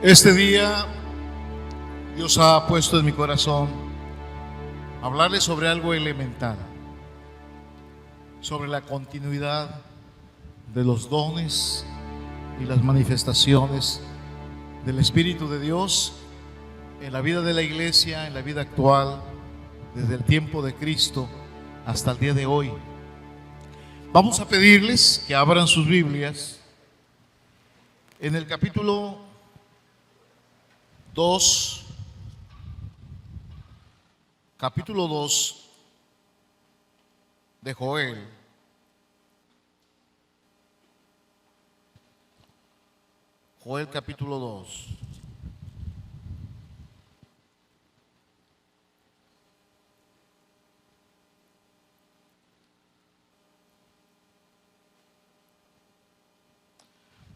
Este día Dios ha puesto en mi corazón hablarles sobre algo elemental, sobre la continuidad de los dones y las manifestaciones del Espíritu de Dios en la vida de la iglesia, en la vida actual, desde el tiempo de Cristo hasta el día de hoy. Vamos a pedirles que abran sus Biblias en el capítulo 2, de Joel. Joel capítulo 2.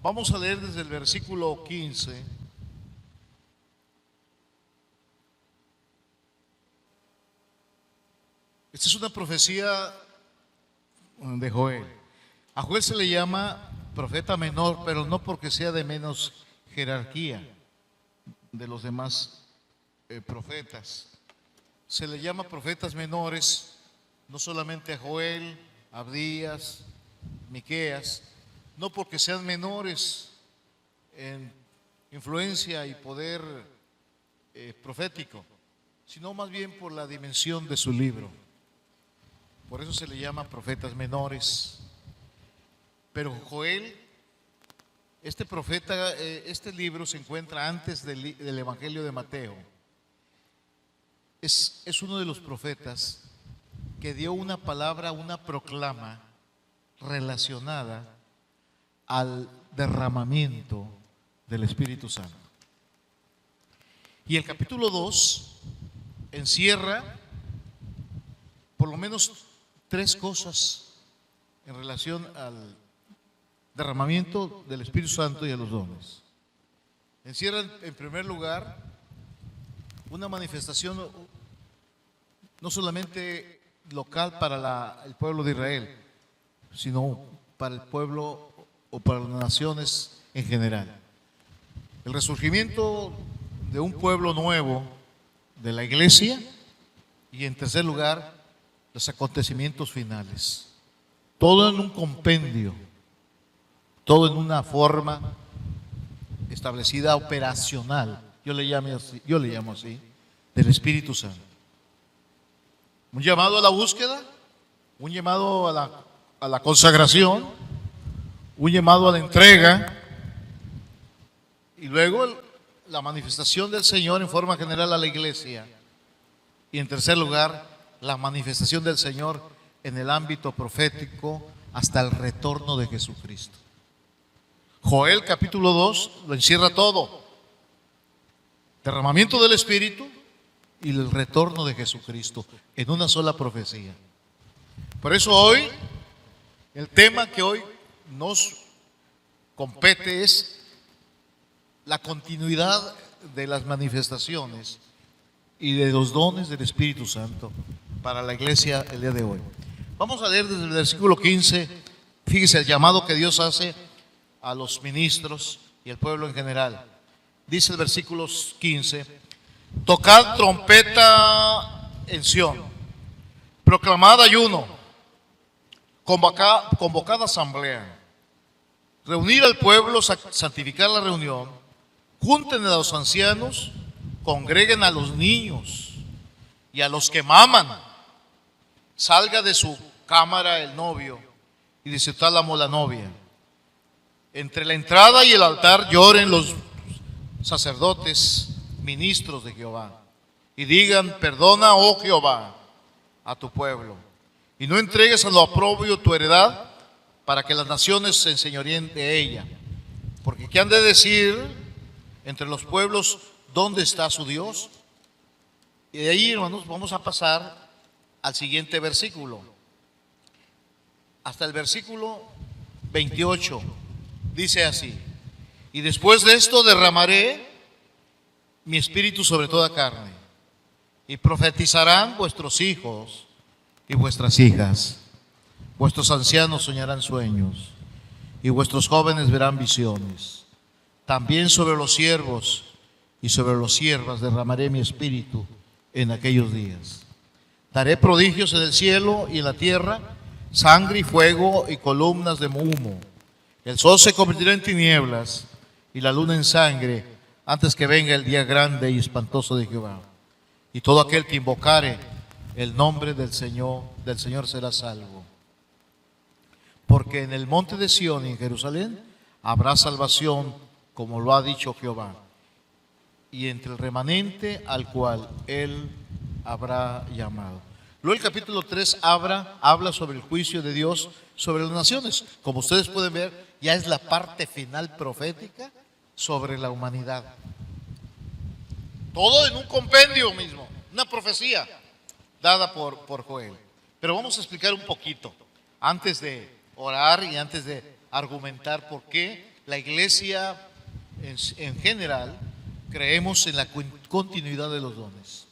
Vamos a leer desde el versículo 15. Esta es una profecía de Joel. A Joel se le llama profeta menor, pero no porque sea de menos jerarquía de los demás profetas. Se le llama profetas menores, no solamente a Joel, Abdías, Miqueas, no porque sean menores en influencia y poder profético, sino más bien por la dimensión de su libro. Por eso se le llama profetas menores. Pero Joel, este profeta, este libro se encuentra antes del Evangelio de Mateo. Es uno de los profetas que dio una palabra, una proclama relacionada al derramamiento del Espíritu Santo. Y el capítulo 2 encierra por lo menos tres cosas en relación al derramamiento del Espíritu Santo y a los dones. Encierra en primer lugar una manifestación no solamente local para el pueblo de Israel, sino para el pueblo o para las naciones en general. El resurgimiento de un pueblo nuevo de la iglesia y en tercer lugar los acontecimientos finales. Todo en un compendio, todo en una forma establecida operacional, yo le llamo así, del Espíritu Santo. Un llamado a la búsqueda, un llamado a la consagración, un llamado a la entrega y luego la manifestación del Señor en forma general a la iglesia. Y en tercer lugar, la manifestación del Señor en el ámbito profético hasta el retorno de Jesucristo. Joel capítulo 2 lo encierra todo: derramamiento del Espíritu y el retorno de Jesucristo en una sola profecía. Por eso hoy, el tema que hoy nos compete es la continuidad de las manifestaciones y de los dones del Espíritu Santo para la iglesia el día de hoy. Vamos a leer desde el versículo 15. Fíjese el llamado que Dios hace a los ministros y al pueblo en general. Dice el versículo 15: tocad trompeta en Sión, proclamad ayuno, convocad asamblea, reunir al pueblo, santificar la reunión, junten a los ancianos, congreguen a los niños y a los que maman. Salga de su cámara el novio y de su tálamo la novia. Entre la entrada y el altar lloren los sacerdotes, ministros de Jehová, y digan: perdona, oh Jehová, a tu pueblo, y no entregues a lo oprobio tu heredad, para que las naciones se enseñoreen de ella. Porque ¿qué han de decir entre los pueblos? ¿Dónde está su Dios? Y de ahí, hermanos, vamos a pasar al siguiente versículo, hasta el versículo 28. Dice así: y después de esto derramaré mi espíritu sobre toda carne, y profetizarán vuestros hijos y vuestras hijas, vuestros ancianos soñarán sueños, y vuestros jóvenes verán visiones. También sobre los siervos y sobre los siervas derramaré mi espíritu en aquellos días. Daré prodigios en el cielo y en la tierra, sangre y fuego y columnas de humo. El sol se convertirá en tinieblas y la luna en sangre antes que venga el día grande y espantoso de Jehová. Y todo aquel que invocare el nombre del Señor será salvo. Porque en el monte de Sión y en Jerusalén habrá salvación, como lo ha dicho Jehová, y entre el remanente al cual él habrá llamado. Luego el capítulo 3 habla sobre el juicio de Dios sobre las naciones. Como ustedes pueden ver, ya es la parte final profética sobre la humanidad. Todo en un compendio mismo, una profecía dada por Joel. Pero vamos a explicar un poquito, antes de orar y antes de argumentar por qué la iglesia en general creemos en la continuidad de los dones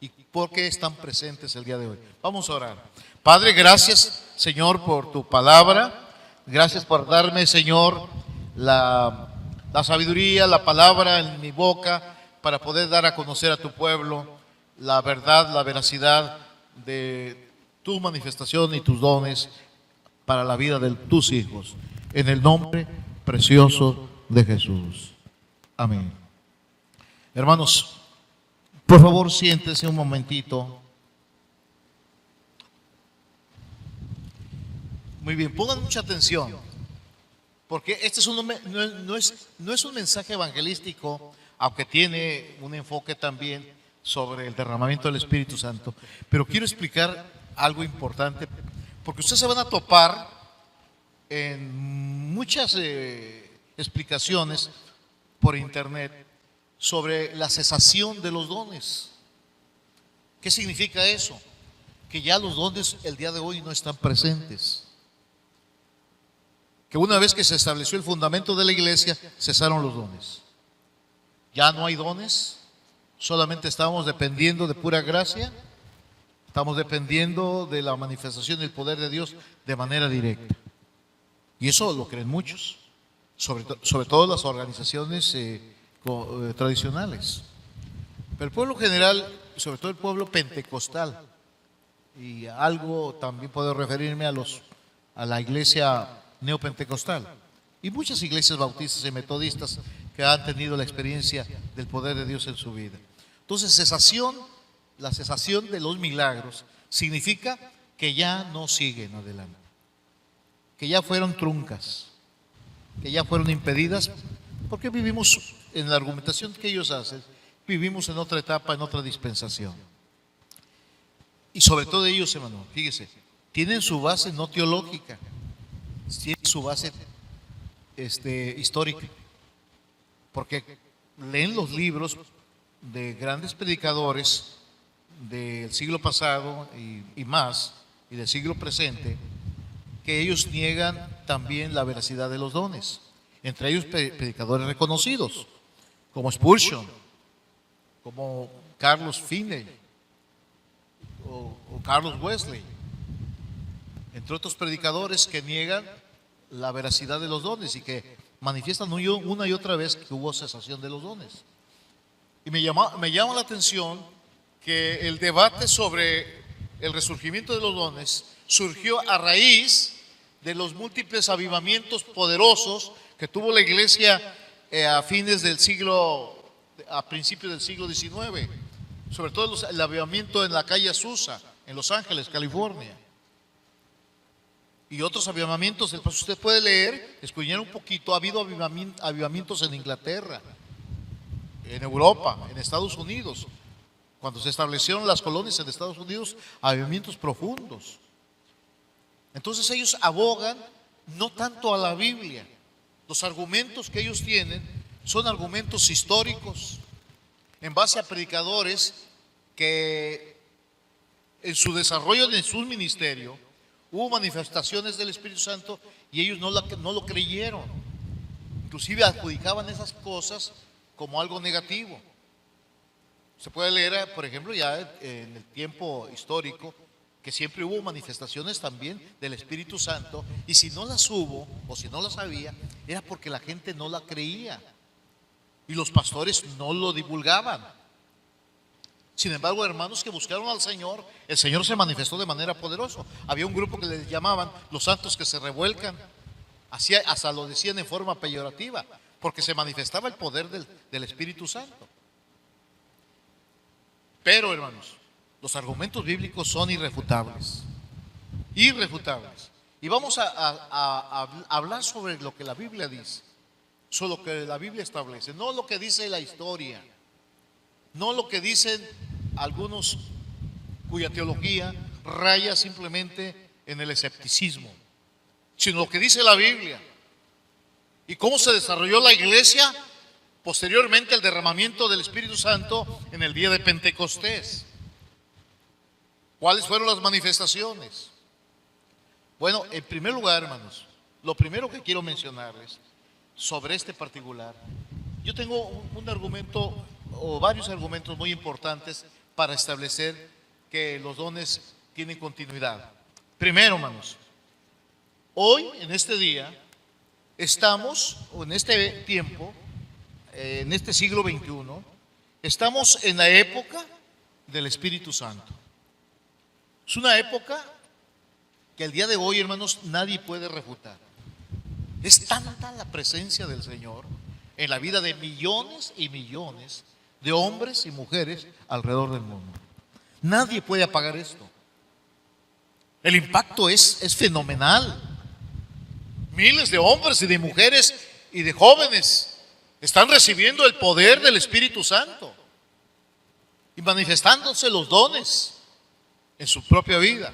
y por qué están presentes el día de hoy. Vamos a orar. Padre, gracias, Señor, por tu palabra. Gracias por darme, Señor, la sabiduría, la palabra en mi boca para poder dar a conocer a tu pueblo la verdad, la veracidad de tu manifestación y tus dones para la vida de tus hijos. En el nombre precioso de Jesús. Amén. Hermanos, por favor, siéntense un momentito. Muy bien, pongan mucha atención, porque este es no es un mensaje evangelístico, aunque tiene un enfoque también sobre el derramamiento del Espíritu Santo. Pero quiero explicar algo importante, porque ustedes se van a topar en muchas explicaciones por internet sobre la cesación de los dones. ¿Qué significa eso? Que ya los dones el día de hoy no están presentes. Que una vez que se estableció el fundamento de la iglesia, cesaron los dones. Ya no hay dones, solamente estamos dependiendo de pura gracia, estamos dependiendo de la manifestación del poder de Dios de manera directa. Y eso lo creen muchos, sobre todo las organizaciones tradicionales. Pero el pueblo general, sobre todo el pueblo pentecostal, y algo también puedo referirme a la iglesia neopentecostal y muchas iglesias bautistas y metodistas que han tenido la experiencia del poder de Dios en su vida. Entonces, la cesación de los milagros significa que ya no siguen adelante, que ya fueron truncas, que ya fueron impedidas, porque vivimos en la argumentación que ellos hacen, vivimos en otra etapa, en otra dispensación. Y sobre todo ellos, hermano, fíjese, tienen su base no teológica, tienen su base histórica, porque leen los libros de grandes predicadores del siglo pasado y más, y del siglo presente, que ellos niegan también la veracidad de los dones, entre ellos predicadores reconocidos, como Spurgeon, como Carlos Finney o Carlos Wesley, entre otros predicadores que niegan la veracidad de los dones y que manifiestan una y otra vez que hubo cesación de los dones. Y me llama la atención que el debate sobre el resurgimiento de los dones surgió a raíz de los múltiples avivamientos poderosos que tuvo la iglesia a principios del siglo XIX, sobre todo el avivamiento en la calle Azusa, en Los Ángeles, California, y otros avivamientos. Después usted puede leer, escudriñar un poquito. Ha habido avivamientos en Inglaterra, en Europa, en Estados Unidos. Cuando se establecieron las colonias en Estados Unidos, avivamientos profundos. Entonces ellos abogan no tanto a la Biblia. Los argumentos que ellos tienen son argumentos históricos, en base a predicadores que en su desarrollo de su ministerio hubo manifestaciones del Espíritu Santo y ellos no lo creyeron. Inclusive adjudicaban esas cosas como algo negativo. Se puede leer, por ejemplo, ya en el tiempo histórico, que siempre hubo manifestaciones también del Espíritu Santo, y si no las hubo o si no las había, era porque la gente no la creía. y los pastores no lo divulgaban. Sin embargo, hermanos que buscaron al Señor, el Señor se manifestó de manera poderosa. Había un grupo que les llamaban los santos que se revuelcan, hasta lo decían en forma peyorativa, porque se manifestaba el poder del Espíritu Santo. Pero, hermanos, los argumentos bíblicos son irrefutables, irrefutables. Y vamos a hablar sobre lo que la Biblia dice, sobre lo que la Biblia establece, no lo que dice la historia, no lo que dicen algunos cuya teología raya simplemente en el escepticismo, sino lo que dice la Biblia y cómo se desarrolló la iglesia posteriormente al derramamiento del Espíritu Santo en el día de Pentecostés. ¿Cuáles fueron las manifestaciones? Bueno, en primer lugar, hermanos, lo primero que quiero mencionarles sobre este particular, yo tengo un argumento o varios argumentos muy importantes para establecer que los dones tienen continuidad. Primero, hermanos, hoy, en este día, estamos, o en este tiempo, en este siglo XXI, estamos en la época del Espíritu Santo. Es una época que el día de hoy, hermanos, nadie puede refutar. Es tanta la presencia del Señor en la vida de millones y millones de hombres y mujeres alrededor del mundo. Nadie puede apagar esto. El impacto es fenomenal. Miles de hombres y de mujeres y de jóvenes están recibiendo el poder del Espíritu Santo y manifestándose los dones en su propia vida.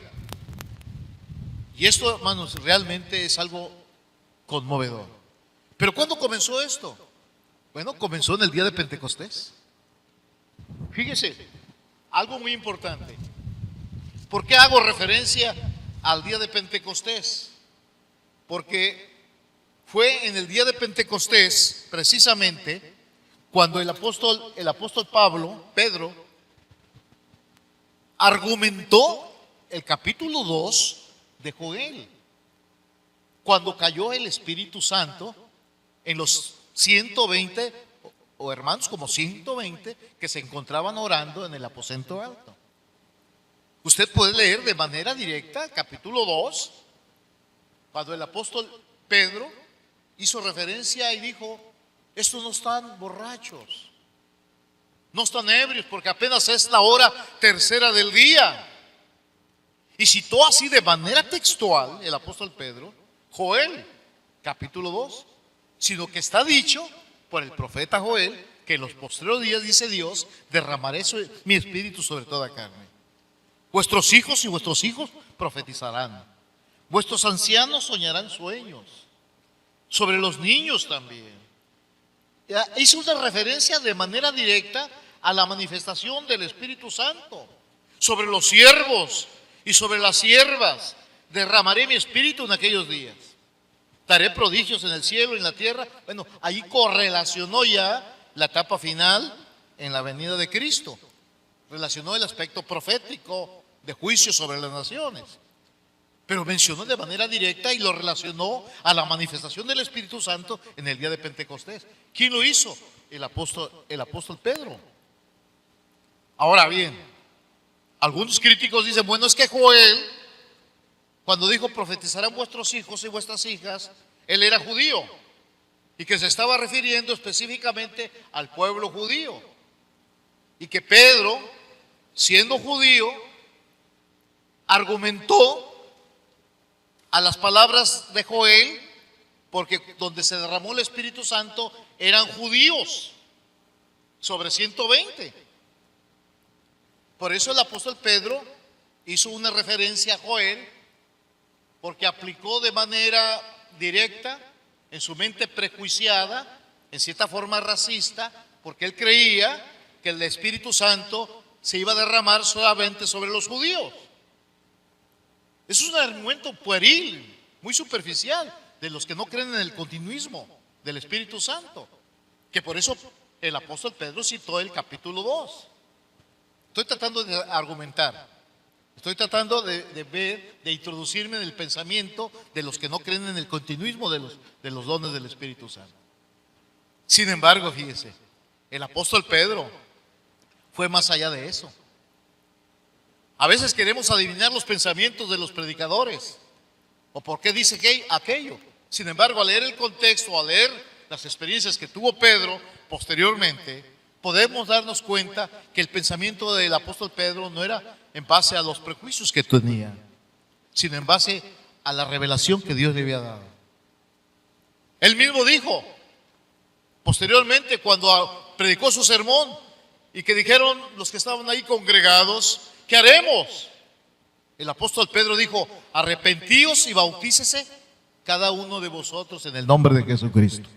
Y esto, hermanos, realmente es algo conmovedor. ¿Pero cuándo comenzó esto? Bueno, comenzó en el día de Pentecostés. Fíjese, algo muy importante. ¿Por qué hago referencia al día de Pentecostés? Porque fue en el día de Pentecostés, precisamente, cuando el apóstol Pedro, argumentó el capítulo 2 de Joel, cuando cayó el Espíritu Santo en los 120 o hermanos como 120 que se encontraban orando en el aposento alto. Usted puede leer de manera directa el capítulo 2, cuando el apóstol Pedro hizo referencia y dijo: estos no están borrachos, no están ebrios, porque apenas es la hora tercera del día. Y citó así de manera textual el apóstol Pedro Joel capítulo 2, sino que está dicho por el profeta Joel que en los postreros días, dice Dios, derramaré mi espíritu sobre toda carne. Vuestros hijos y vuestros hijos profetizarán, vuestros ancianos soñarán sueños, sobre los niños también. Hizo una referencia de manera directa a la manifestación del Espíritu Santo. Sobre los siervos y sobre las siervas derramaré mi espíritu en aquellos días. Daré prodigios en el cielo y en la tierra. Bueno, ahí correlacionó ya la etapa final en la venida de Cristo. Relacionó el aspecto profético de juicio sobre las naciones. Pero mencionó de manera directa y lo relacionó a la manifestación del Espíritu Santo en el día de Pentecostés. ¿Quién lo hizo? El apóstol Pedro. Ahora bien, algunos críticos dicen: bueno, es que Joel, cuando dijo profetizarán vuestros hijos y vuestras hijas, él era judío y que se estaba refiriendo específicamente al pueblo judío, y que Pedro, siendo judío, argumentó a las palabras de Joel, porque donde se derramó el Espíritu Santo eran judíos, sobre 120. Por eso el apóstol Pedro hizo una referencia a Joel, porque aplicó de manera directa, en su mente prejuiciada, en cierta forma racista, porque él creía que el Espíritu Santo se iba a derramar solamente sobre los judíos. Eso es un argumento pueril, muy superficial, de los que no creen en el continuismo del Espíritu Santo, que por eso el apóstol Pedro citó el capítulo 2. Estoy tratando de argumentar, estoy tratando de ver, de introducirme en el pensamiento de los que no creen en el continuismo de los dones del Espíritu Santo. Sin embargo, fíjese, el apóstol Pedro fue más allá de eso. A veces queremos adivinar los pensamientos de los predicadores o por qué dice aquello. Sin embargo, al leer el contexto, al leer las experiencias que tuvo Pedro posteriormente, podemos darnos cuenta que el pensamiento del apóstol Pedro no era en base a los prejuicios que tenía, sino en base a la revelación que Dios le había dado. Él mismo dijo, posteriormente, cuando predicó su sermón, y que dijeron los que estaban ahí congregados, ¿qué haremos? El apóstol Pedro dijo, arrepentíos y bautícese cada uno de vosotros en el nombre de Jesucristo,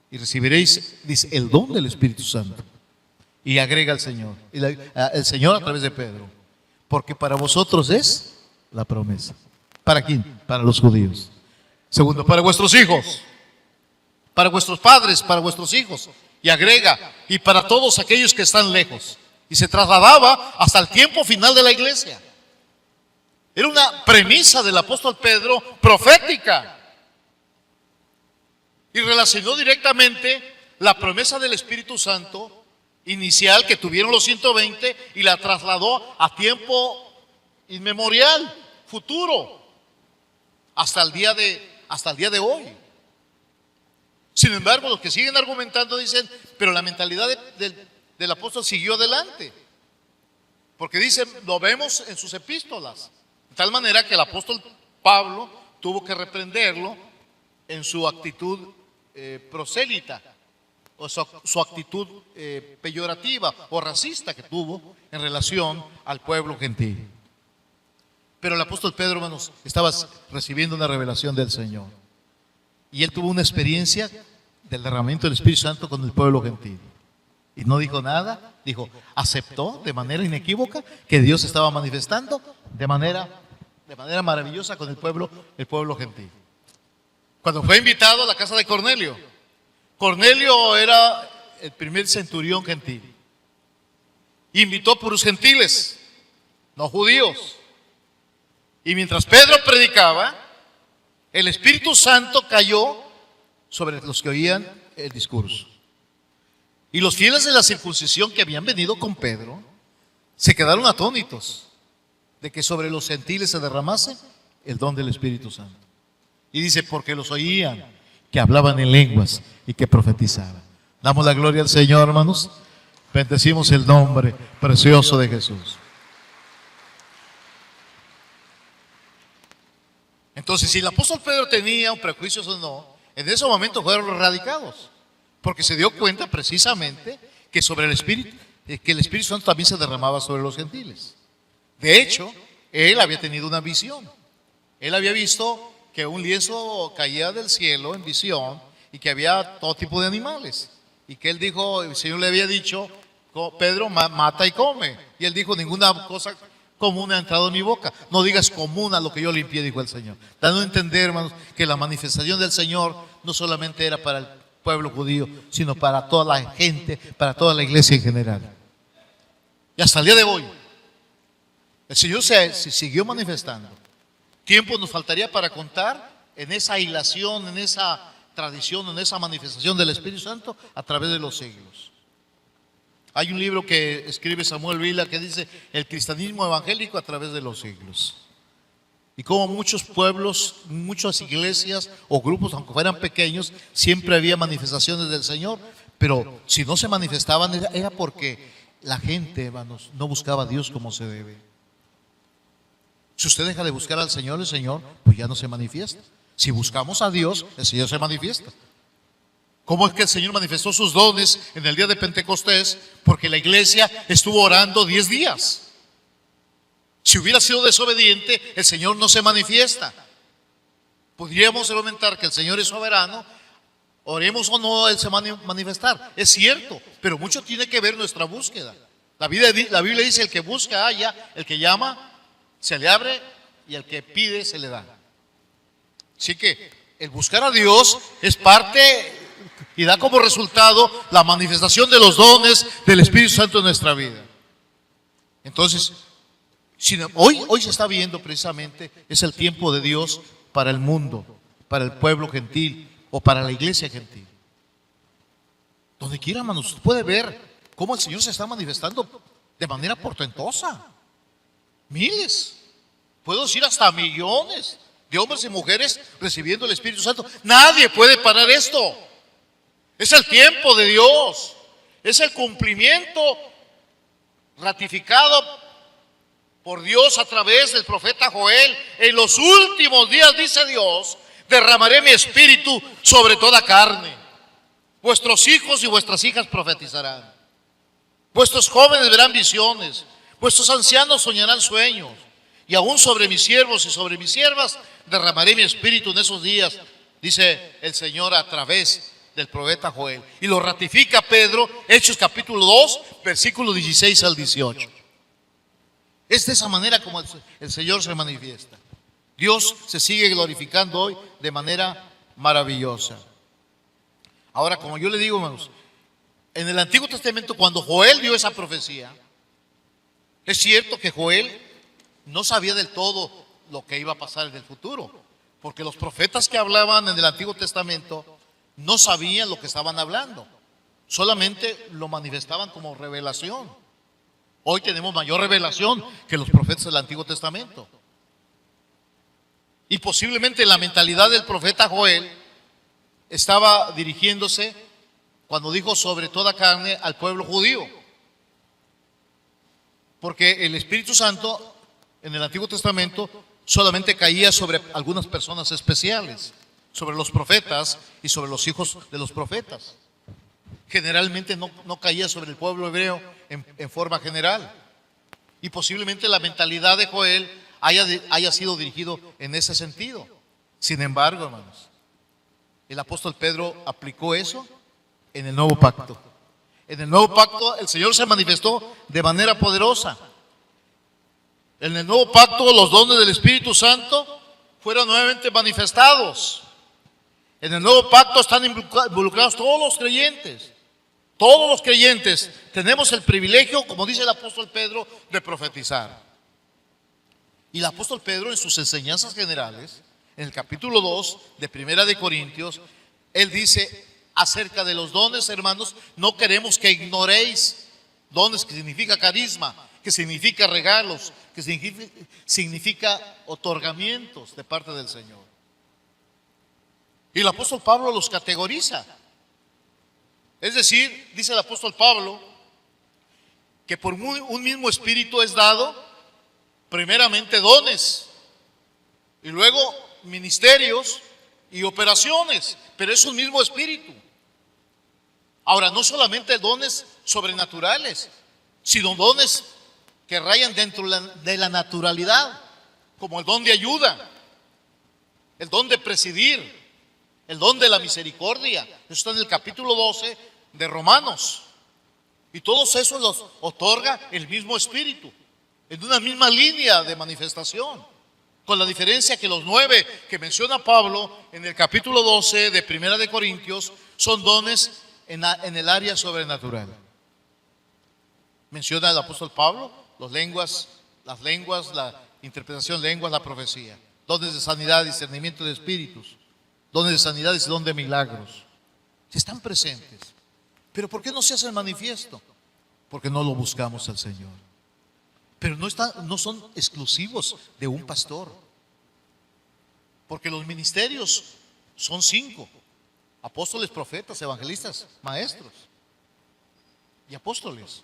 y recibiréis, dice, el don del Espíritu Santo. Y agrega el Señor, el Señor a través de Pedro, porque para vosotros es la promesa. ¿Para quién? Para los judíos. Segundo, para vuestros hijos, para vuestros padres, para vuestros hijos. Y agrega, y para todos aquellos que están lejos. Y se trasladaba hasta el tiempo final de la iglesia. Era una premisa del apóstol Pedro profética. Y relacionó directamente la promesa del Espíritu Santo inicial que tuvieron los 120 y la trasladó a tiempo inmemorial, futuro, hasta el día de hoy. Sin embargo, los que siguen argumentando dicen, pero la mentalidad del apóstol siguió adelante. Porque dicen, lo vemos en sus epístolas. De tal manera que el apóstol Pablo tuvo que reprenderlo en su actitud prosélita, o su actitud peyorativa o racista que tuvo en relación al pueblo gentil. Pero el apóstol Pedro, hermanos, estaba recibiendo una revelación del Señor. Y él tuvo una experiencia del derramamiento del Espíritu Santo con el pueblo gentil. Y no dijo nada, dijo, aceptó de manera inequívoca que Dios estaba manifestando de manera maravillosa con el pueblo gentil. Cuando fue invitado a la casa de Cornelio, Cornelio era el primer centurión gentil. Invitó puros gentiles, no judíos. Y mientras Pedro predicaba, el Espíritu Santo cayó sobre los que oían el discurso. Y los fieles de la circuncisión que habían venido con Pedro se quedaron atónitos de que sobre los gentiles se derramase el don del Espíritu Santo. Y dice, porque los oían, que hablaban en lenguas y que profetizaban. Damos la gloria al Señor, hermanos. Bendecimos el nombre precioso de Jesús. Entonces, si el apóstol Pedro tenía un prejuicio o no, en ese momento fueron erradicados, porque se dio cuenta precisamente que sobre el Espíritu, que el Espíritu Santo también se derramaba sobre los gentiles. De hecho, él había tenido una visión. Él había visto que un lienzo caía del cielo en visión y que había todo tipo de animales. Y que él dijo, el Señor le había dicho, Pedro, mata y come. Y él dijo, ninguna cosa común ha entrado en mi boca. No digas común a lo que yo limpié, dijo el Señor. Dando a entender, hermanos, que la manifestación del Señor no solamente era para el pueblo judío, sino para toda la gente, para toda la iglesia en general. Y hasta el día de hoy, el Señor se siguió manifestando. Tiempo nos faltaría para contar en esa hilación, en esa tradición, en esa manifestación del Espíritu Santo a través de los siglos. Hay un libro que escribe Samuel Vila que dice el cristianismo evangélico a través de los siglos. Y como muchos pueblos, muchas iglesias o grupos, aunque fueran pequeños, siempre había manifestaciones del Señor, pero si no se manifestaban era porque la gente, hermanos, no buscaba a Dios como se debe. Si usted deja de buscar al Señor, el Señor pues ya no se manifiesta. Si buscamos a Dios, el Señor se manifiesta. ¿Cómo es que el Señor manifestó sus dones en el día de Pentecostés? Porque la iglesia estuvo orando 10 días. Si hubiera sido desobediente, el Señor no se manifiesta. Podríamos argumentar que el Señor es soberano, oremos o no, Él se va a manifestar. Es cierto, pero mucho tiene que ver nuestra búsqueda. La Biblia dice, el que busca halla, el que llama se le abre y el que pide se le da. Así que el buscar a Dios es parte y da como resultado la manifestación de los dones del Espíritu Santo en nuestra vida. Entonces, hoy se está viendo precisamente, es el tiempo de Dios para el mundo, para el pueblo gentil o para la iglesia gentil. Donde quiera, hermanos, usted puede ver cómo el Señor se está manifestando de manera portentosa. Miles, puedo decir hasta millones de hombres y mujeres recibiendo el Espíritu Santo. Nadie puede parar esto. Es el tiempo de Dios. Es el cumplimiento ratificado por Dios a través del profeta Joel. En los últimos días, dice Dios, derramaré mi espíritu sobre toda carne. Vuestros hijos y vuestras hijas profetizarán. Vuestros jóvenes verán visiones. Vuestros ancianos soñarán sueños. Y aún sobre mis siervos y sobre mis siervas derramaré mi espíritu en esos días, dice el Señor a través del profeta Joel. Y lo ratifica Pedro, Hechos capítulo 2, versículo 16 al 18. Es de esa manera como el Señor se manifiesta. Dios se sigue glorificando hoy de manera maravillosa. Ahora, como yo le digo, hermanos, en el Antiguo Testamento, cuando Joel dio esa profecía, es cierto que Joel no sabía del todo lo que iba a pasar en el futuro, porque los profetas que hablaban en el Antiguo Testamento no sabían lo que estaban hablando, solamente lo manifestaban como revelación. Hoy tenemos mayor revelación que los profetas del Antiguo Testamento. Y posiblemente la mentalidad del profeta Joel estaba dirigiéndose, cuando dijo sobre toda carne, al pueblo judío. Porque el Espíritu Santo en el Antiguo Testamento solamente caía sobre algunas personas especiales, sobre los profetas y sobre los hijos de los profetas. Generalmente no caía sobre el pueblo hebreo en forma general. Y posiblemente la mentalidad de Joel haya sido dirigido en ese sentido. Sin embargo, hermanos, el apóstol Pedro aplicó eso en el nuevo pacto. En el nuevo pacto el Señor se manifestó de manera poderosa. En el nuevo pacto los dones del Espíritu Santo fueron nuevamente manifestados. En el nuevo pacto están involucrados todos los creyentes. Todos los creyentes tenemos el privilegio, como dice el apóstol Pedro, de profetizar. Y el apóstol Pedro, en sus enseñanzas generales, en el capítulo 2 de Primera de Corintios, él dice acerca de los dones, hermanos, no queremos que ignoréis dones, que significa carisma, que significa regalos, que significa otorgamientos de parte del Señor. Y el apóstol Pablo los categoriza. Es decir, dice el apóstol Pablo, que por un mismo espíritu es dado primeramente dones y luego ministerios y operaciones, pero es un mismo espíritu. Ahora, no solamente dones sobrenaturales, sino dones que rayan dentro de la naturalidad, como el don de ayuda, el don de presidir, el don de la misericordia. Eso está en el capítulo 12 de Romanos. Y todos esos los otorga el mismo espíritu, en una misma línea de manifestación, con la diferencia que los 9 que menciona Pablo en el capítulo 12 de Primera de Corintios son dones en el área sobrenatural. Menciona el apóstol Pablo las lenguas, la interpretación de lenguas, la profecía, dones de sanidad, discernimiento de espíritus, dones de sanidad y don de milagros. Están presentes. Pero ¿por qué no se hacen manifiesto? Porque no lo buscamos al Señor. Pero no son exclusivos de un pastor. Porque los ministerios son 5: apóstoles, profetas, evangelistas, maestros y apóstoles.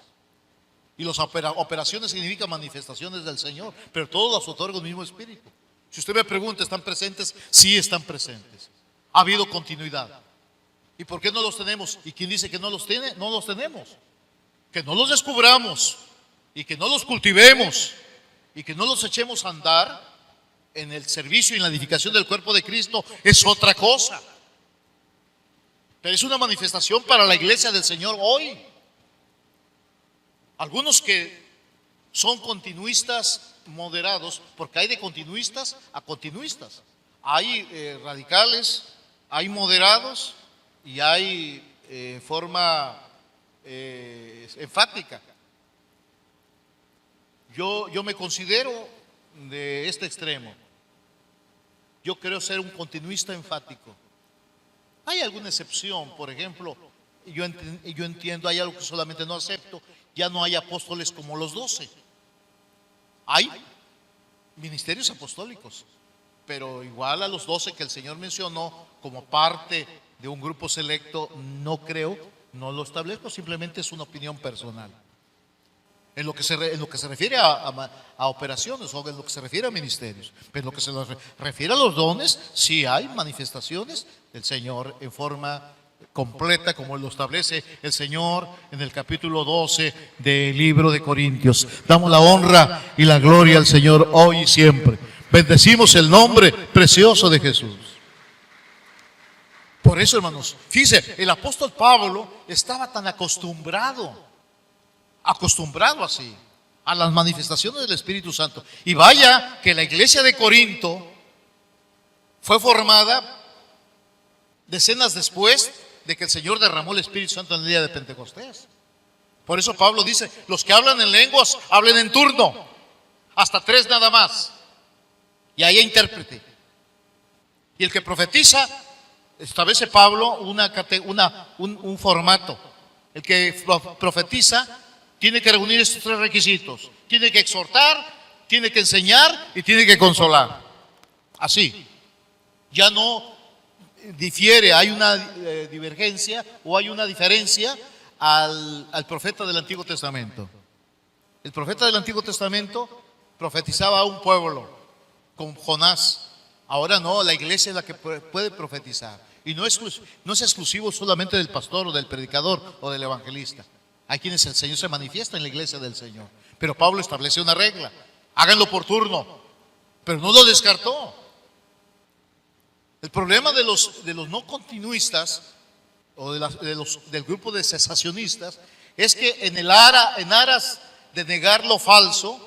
Y las operaciones significan manifestaciones del Señor, pero todos las otorga el mismo Espíritu. Si usted me pregunta, ¿están presentes? Sí, están presentes. Ha habido continuidad. ¿Y por qué no los tenemos? ¿Y quién dice que no los tiene? No los tenemos. Que no los descubramos y que no los cultivemos y que no los echemos a andar en el servicio y en la edificación del cuerpo de Cristo es otra cosa. Pero es una manifestación para la iglesia del Señor hoy. Algunos que son continuistas moderados, porque hay de continuistas a continuistas. Hay radicales, hay moderados y hay forma enfática. Yo me considero de este extremo. Yo creo ser un continuista enfático. Hay alguna excepción, por ejemplo, yo entiendo, hay algo que solamente no acepto. Ya no hay apóstoles como los 12. Hay ministerios apostólicos, pero igual a los 12 que el Señor mencionó como parte de un grupo selecto, no creo, no lo establezco, simplemente es una opinión personal. En lo que se refiere a operaciones o en lo que se refiere a ministerios, pero en lo que se refiere a los dones, sí hay manifestaciones del Señor en forma completa, como lo establece el Señor en el capítulo 12 del libro de Corintios. Damos la honra y la gloria al Señor hoy y siempre. Bendecimos el nombre precioso de Jesús. Por eso, hermanos, fíjense, el apóstol Pablo estaba tan acostumbrado así a las manifestaciones del Espíritu Santo. Y vaya que la iglesia de Corinto fue formada decenas después de que el Señor derramó el Espíritu Santo en el día de Pentecostés. Por eso Pablo dice: los que hablan en lenguas, hablen en turno, hasta 3 nada más, y haya intérprete. Y el que profetiza, establece Pablo un formato. El que profetiza tiene que reunir estos 3 requisitos: tiene que exhortar, tiene que enseñar y tiene que consolar. Así. Ya no difiere, hay una divergencia o hay una diferencia al profeta del Antiguo Testamento. El profeta del Antiguo Testamento profetizaba a un pueblo con Jonás. Ahora no, la iglesia es la que puede profetizar. Y no es exclusivo solamente del pastor o del predicador o del evangelista. Hay quienes el Señor se manifiesta en la iglesia del Señor. Pero Pablo establece una regla: háganlo por turno. Pero no lo descartó. El problema de los no continuistas o del grupo de cesacionistas es que en aras de negar lo falso,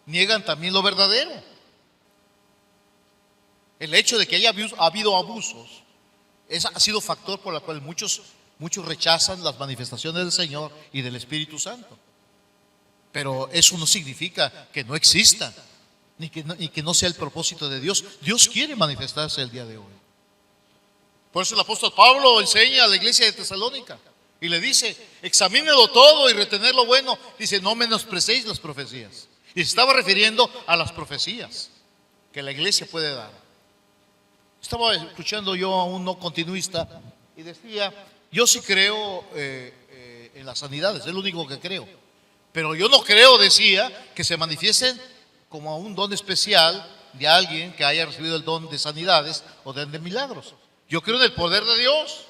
niegan también lo verdadero. El hecho de que haya habido abusos ha sido factor por el cual muchos rechazan las manifestaciones del Señor y del Espíritu Santo. Pero eso no significa que no exista, ni que no sea el propósito de Dios. Dios quiere manifestarse el día de hoy. Por eso el apóstol Pablo enseña a la iglesia de Tesalónica y le dice: examínelo todo y retener lo bueno. Dice: no menosprecéis las profecías. Y se estaba refiriendo a las profecías que la iglesia puede dar. Estaba escuchando yo a un no continuista y decía: yo sí creo en las sanidades, es lo único que creo. Pero yo no creo, decía, que se manifiesten como un don especial de alguien que haya recibido el don de sanidades o de milagros. Yo creo en el poder de Dios.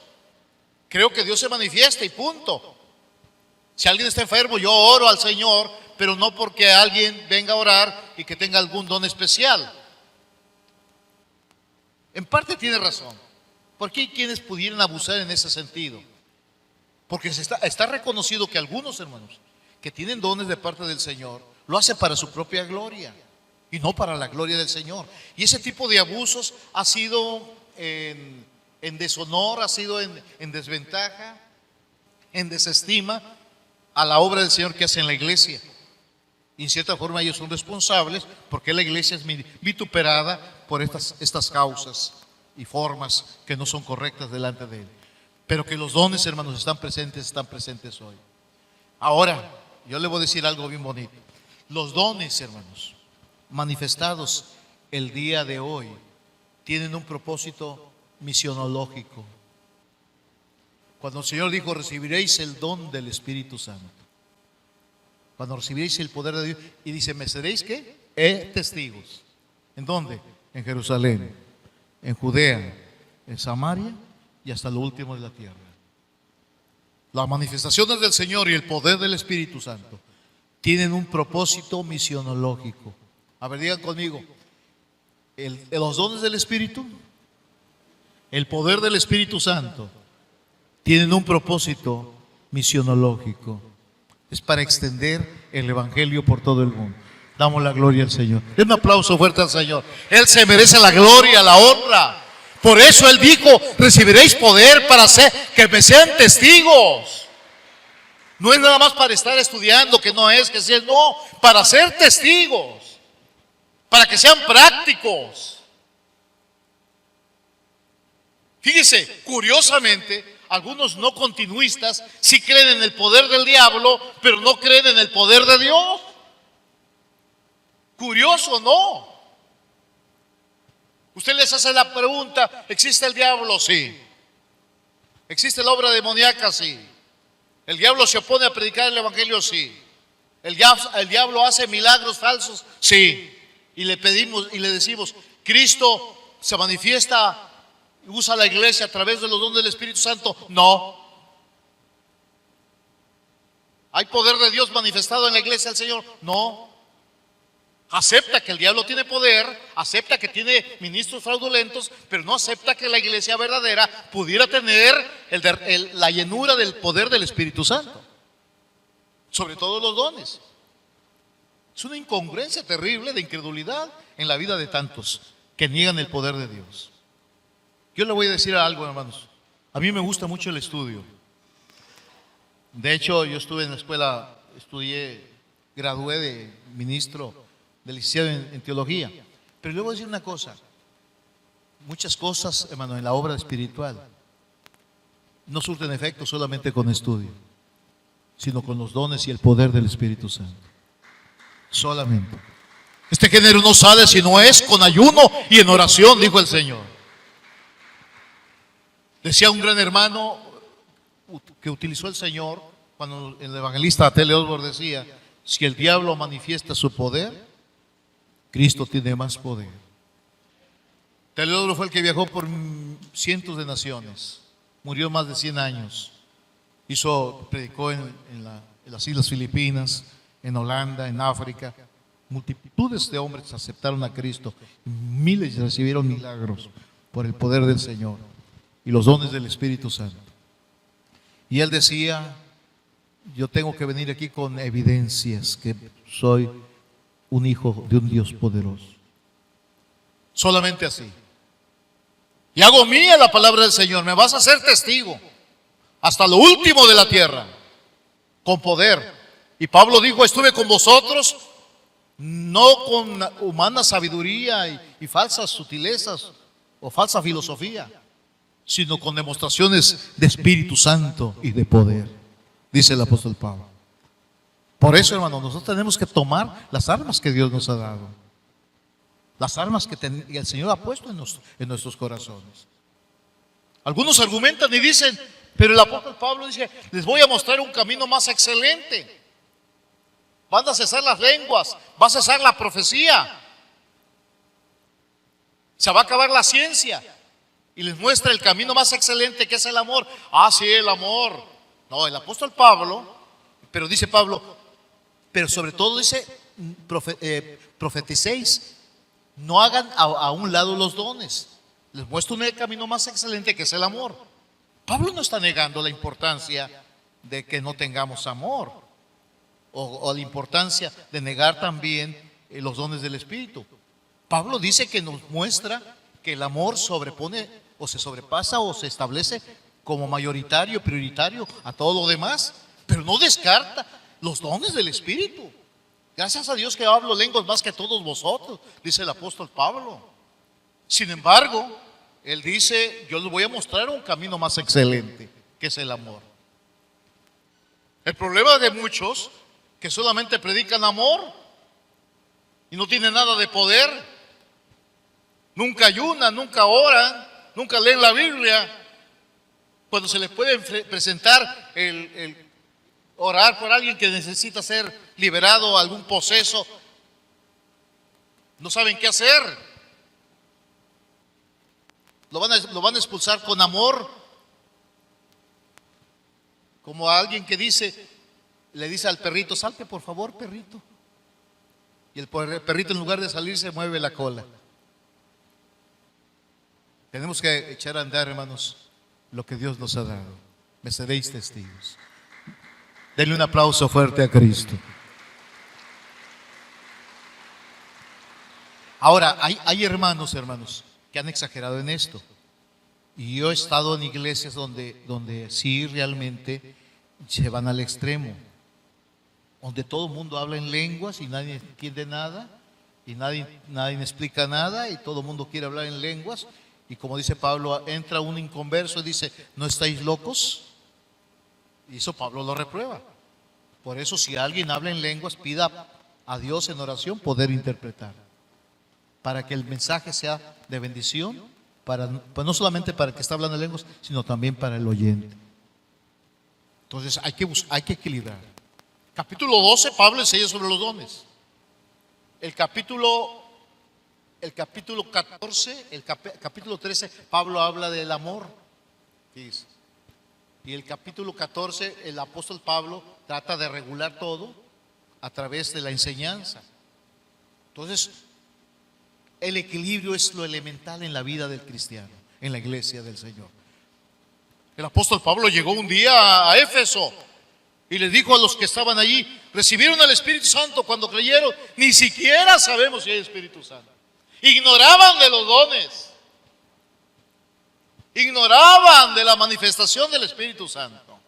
Creo que Dios se manifiesta y punto. Si alguien está enfermo, yo oro al Señor, pero no porque alguien venga a orar y que tenga algún don especial. En parte tiene razón. Porque hay quienes pudieran abusar en ese sentido. Porque está reconocido que algunos hermanos que tienen dones de parte del Señor lo hacen para su propia gloria y no para la gloria del Señor. Y ese tipo de abusos ha sido en deshonor, ha sido en desventaja, en desestima a la obra del Señor que hace en la iglesia. Y en cierta forma ellos son responsables porque la iglesia es vituperada por estas causas y formas que no son correctas delante de Él. Pero que los dones, hermanos, están presentes hoy. Ahora, yo le voy a decir algo bien bonito. Los dones, hermanos, manifestados el día de hoy, tienen un propósito misionológico. Cuando el Señor dijo: recibiréis el don del Espíritu Santo, cuando recibiréis el poder de Dios, y dice: ¿me seréis qué? Testigos. ¿En dónde? En Jerusalén, en Judea, en Samaria y hasta lo último de la tierra. Las manifestaciones del Señor y el poder del Espíritu Santo tienen un propósito misionológico. A ver, digan conmigo: los dones del Espíritu, el poder del Espíritu Santo tienen un propósito misionológico. Es para extender el Evangelio por todo el mundo. Damos la gloria al Señor. Den un aplauso fuerte al Señor. Él se merece la gloria, la honra. Por eso Él dijo: recibiréis poder para que me sean testigos. No es nada más para estar estudiando, que no es, que sí es, no, para ser testigos, para que sean prácticos. Fíjese, curiosamente, algunos no continuistas sí creen en el poder del diablo, pero no creen en el poder de Dios. Curioso, ¿no? Usted les hace la pregunta, ¿existe el diablo? Sí. ¿Existe la obra demoníaca? Sí. ¿El diablo se opone a predicar el evangelio? Sí. ¿El diablo hace milagros falsos? Sí. Y le pedimos y le decimos, ¿Cristo se manifiesta, usa la iglesia a través de los dones del Espíritu Santo? No. ¿Hay poder de Dios manifestado en la iglesia del Señor? No. Acepta que el diablo tiene poder, acepta que tiene ministros fraudulentos, pero no acepta que la iglesia verdadera pudiera tener la llenura del poder del Espíritu Santo, sobre todo los dones. Es una incongruencia terrible de incredulidad en la vida de tantos que niegan el poder de Dios. Yo le voy a decir algo, hermanos. A mí me gusta mucho el estudio. De hecho, yo estuve en la escuela, estudié, gradué de ministro de licenciado en teología. Pero le voy a decir una cosa. Muchas cosas, hermano, en la obra espiritual no surten efecto solamente con estudio, sino con los dones y el poder del Espíritu Santo. Solamente. Este género no sale si no es con ayuno y en oración, dijo el Señor. Decía un gran hermano que utilizó el Señor cuando el evangelista T. L. Osborne decía: si el diablo manifiesta su poder, Cristo tiene más poder. T. L. Osborne fue el que viajó por cientos de naciones, murió más de 100 años, predicó en las Islas Filipinas, en Holanda, en África. Multitudes de hombres aceptaron a Cristo, miles recibieron milagros por el poder del Señor y los dones del Espíritu Santo. Y él decía: yo tengo que venir aquí con evidencias que soy un hijo de un Dios poderoso. Solamente así. Y hago mía la palabra del Señor. Me vas a hacer testigo hasta lo último de la tierra, con poder. Y Pablo dijo: estuve con vosotros no con humana sabiduría y falsas sutilezas o falsa filosofía, sino con demostraciones de Espíritu Santo y de poder, dice el apóstol Pablo. Por eso, hermano, nosotros tenemos que tomar las armas que Dios nos ha dado, las armas que el Señor ha puesto en nuestros corazones. Algunos argumentan y dicen: pero el apóstol Pablo dice, les voy a mostrar un camino más excelente. Van a cesar las lenguas, va a cesar la profecía, se va a acabar la ciencia. Y les muestra el camino más excelente, que es el amor. Ah, sí, el amor. No, el apóstol Pablo, pero dice Pablo, pero sobre todo dice, profeticéis, no hagan a un lado los dones. Les muestro un camino más excelente, que es el amor. Pablo no está negando la importancia de que no tengamos amor, o la importancia de negar también los dones del Espíritu. Pablo dice que nos muestra que el amor sobrepone o se sobrepasa o se establece como mayoritario, prioritario a todo lo demás, pero no descarta los dones del Espíritu. Gracias a Dios que hablo lenguas más que todos vosotros, dice el apóstol Pablo. Sin embargo, él dice: yo les voy a mostrar un camino más excelente, que es el amor. El problema de muchos que solamente predican amor y no tienen nada de poder, nunca ayunan, nunca oran, nunca leen la Biblia. Cuando se les puede presentar el orar por alguien que necesita ser liberado, algún poseso, no saben qué hacer. Lo van a expulsar con amor, como a alguien que le dice al perrito: salte por favor, perrito. Y el perrito, en lugar de salir, se mueve la cola. Tenemos que echar a andar, hermanos, lo que Dios nos ha dado. Me seréis testigos. Denle un aplauso fuerte a Cristo. Ahora, hay hermanos que han exagerado en esto. Y yo he estado en iglesias donde sí realmente se van al extremo, donde todo el mundo habla en lenguas y nadie entiende nada, y nadie explica nada, y todo el mundo quiere hablar en lenguas, Y como dice Pablo, entra un inconverso y dice, ¿no estáis locos? Y eso Pablo lo reprueba. Por eso si alguien habla en lenguas, pida a Dios en oración poder interpretar, para que el mensaje sea de bendición, pues no solamente para el que está hablando en lenguas, sino también para el oyente. Entonces hay que equilibrar. Capítulo 12, Pablo enseña sobre los dones. El capítulo 14, capítulo 13, Pablo habla del amor. Dice. Y el capítulo 14, el apóstol Pablo trata de regular todo a través de la enseñanza. Entonces, el equilibrio es lo elemental en la vida del cristiano, en la iglesia del Señor. El apóstol Pablo llegó un día a Éfeso y le dijo a los que estaban allí, recibieron al Espíritu Santo cuando creyeron. Ni siquiera sabemos si hay Espíritu Santo. Ignoraban de los dones. Ignoraban de la manifestación del Espíritu Santo.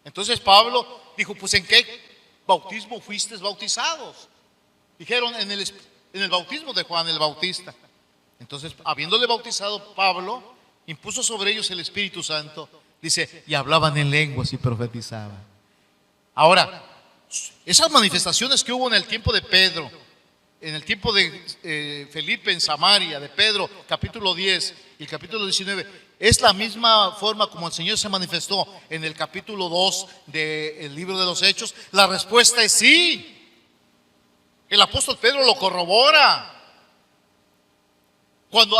Entonces Pablo dijo, pues ¿en qué bautismo fuisteis bautizados? Dijeron, en el bautismo de Juan el Bautista. Entonces, habiéndole bautizado, Pablo impuso sobre ellos el Espíritu Santo. Dice, y hablaban en lenguas y profetizaban. Ahora, esas manifestaciones que hubo en el tiempo de Pedro, en el tiempo de Felipe en Samaria, de Pedro, capítulo 10 y el capítulo 19, es la misma forma como el Señor se manifestó en el capítulo 2 del libro de los Hechos. La respuesta es sí. El apóstol Pedro lo corrobora. Cuando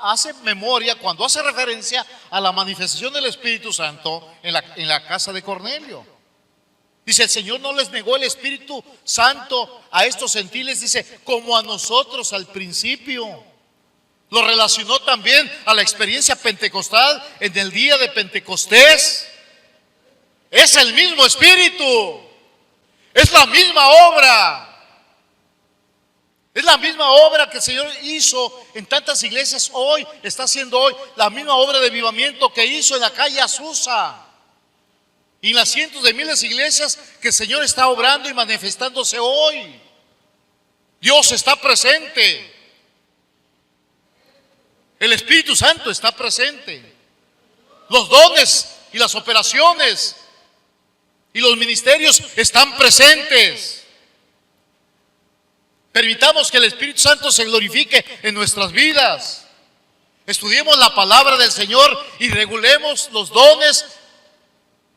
hace memoria, cuando hace referencia a la manifestación del Espíritu Santo en la casa de Cornelio. Dice, el Señor no les negó el Espíritu Santo a estos gentiles, dice, como a nosotros al principio. Lo relacionó también a la experiencia pentecostal en el día de Pentecostés. Es el mismo Espíritu. Es la misma obra. Es la misma obra que el Señor hizo en tantas iglesias hoy, está haciendo hoy, la misma obra de avivamiento que hizo en la calle Azusa. Y en las cientos de miles de iglesias que el Señor está obrando y manifestándose hoy. Dios está presente. El Espíritu Santo está presente. Los dones y las operaciones y los ministerios están presentes. Permitamos que el Espíritu Santo se glorifique en nuestras vidas. Estudiemos la palabra del Señor y regulemos los dones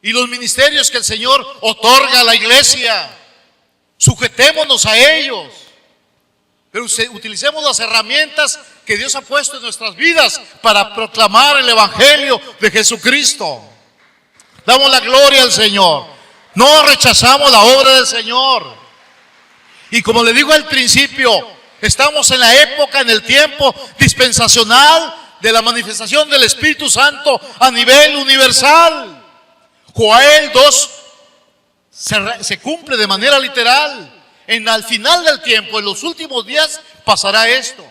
y los ministerios que el Señor otorga a la iglesia. Sujetémonos a ellos, pero utilicemos las herramientas que Dios ha puesto en nuestras vidas para proclamar el Evangelio de Jesucristo. Damos la gloria al Señor. No rechazamos la obra del Señor. Y como le digo al principio, estamos en la época, en el tiempo dispensacional de la manifestación del Espíritu Santo a nivel universal. Joel 2 se cumple de manera literal. Al final del tiempo, en los últimos días, pasará esto.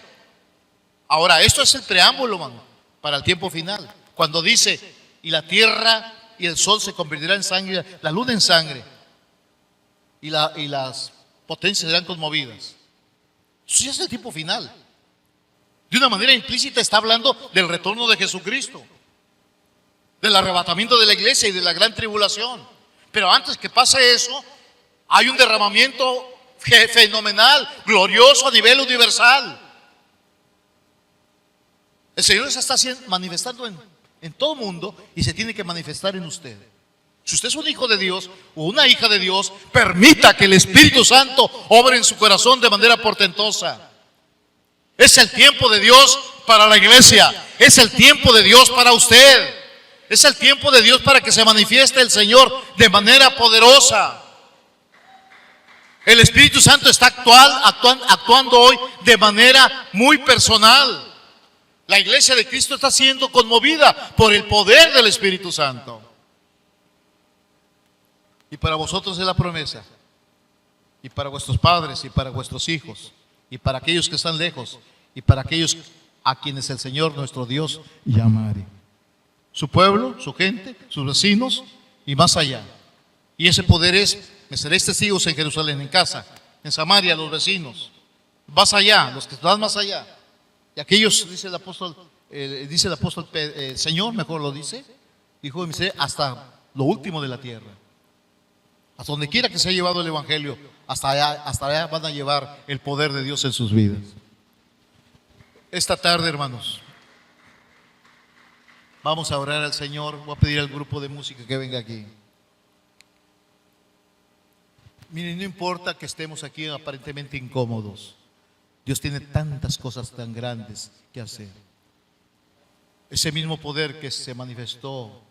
Ahora, esto es el preámbulo, mano, para el tiempo final. Cuando dice, y la tierra y el sol se convertirán en sangre, la luna en sangre, y las potencias serán conmovidas. Eso ya es el tiempo final. De una manera implícita está hablando del retorno de Jesucristo, del arrebatamiento de la iglesia y de la gran tribulación. Pero antes que pase eso, hay un derramamiento fenomenal, glorioso a nivel universal. El Señor se está manifestando en todo el mundo y se tiene que manifestar en usted. Si usted es un hijo de Dios o una hija de Dios, permita que el Espíritu Santo obre en su corazón de manera portentosa. Es el tiempo de Dios para la iglesia. Es el tiempo de Dios para usted. Es el tiempo de Dios para que se manifieste el Señor de manera poderosa. El Espíritu Santo está actuando hoy de manera muy personal. La iglesia de Cristo está siendo conmovida por el poder del Espíritu Santo. Y para vosotros es la promesa, y para vuestros padres, y para vuestros hijos, y para aquellos que están lejos, y para aquellos a quienes el Señor nuestro Dios llamare. Su pueblo, su gente, sus vecinos y más allá. Y ese poder es, me seréis testigos en Jerusalén, en casa, en Samaria, los vecinos, más allá, los que están más allá. Y aquellos, dice el apóstol dice el apóstol Señor, mejor lo dice, Hijo de miseria, hasta lo último de la tierra. Hasta donde quiera que se haya llevado el Evangelio, hasta allá van a llevar el poder de Dios en sus vidas. Esta tarde, hermanos, vamos a orar al Señor. Voy a pedir al grupo de música que venga aquí. Miren, no importa que estemos aquí aparentemente incómodos. Dios tiene tantas cosas tan grandes que hacer. Ese mismo poder que se manifestó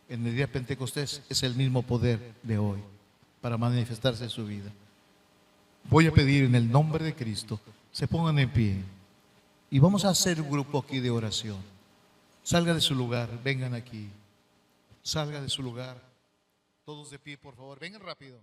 en el día de Pentecostés es el mismo poder de hoy para manifestarse en su vida. Voy a pedir en el nombre de Cristo, se pongan en pie y vamos a hacer un grupo aquí de oración. Salga de su lugar, vengan aquí. Salga de su lugar. Todos de pie, por favor, vengan rápido.